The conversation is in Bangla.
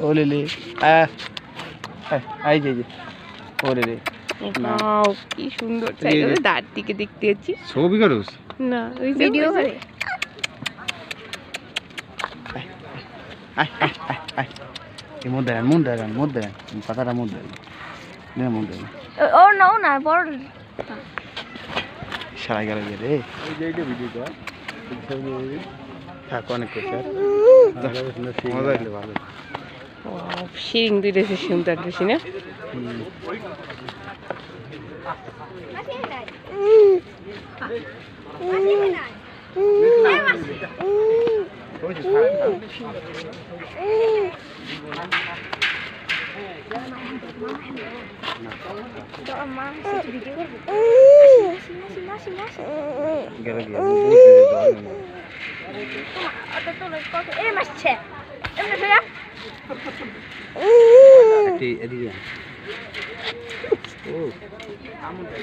ওলে লে আই যে ওরে রে ওয়াও কি সুন্দর জায়গা দাঁড় থেকে দেখতে যাচ্ছি ছবি করছ না ওই ভিডিও করে এই মধ্যে পাতাটা মধ্যে নে মধ্যে ও না বড় সারা গেল রে এই যে এটা ভিডিওটা থাক অনেক কিছু মজা হইলো ভালো শিরিং দুইটা সে সুন্দর বেশি না এদিকে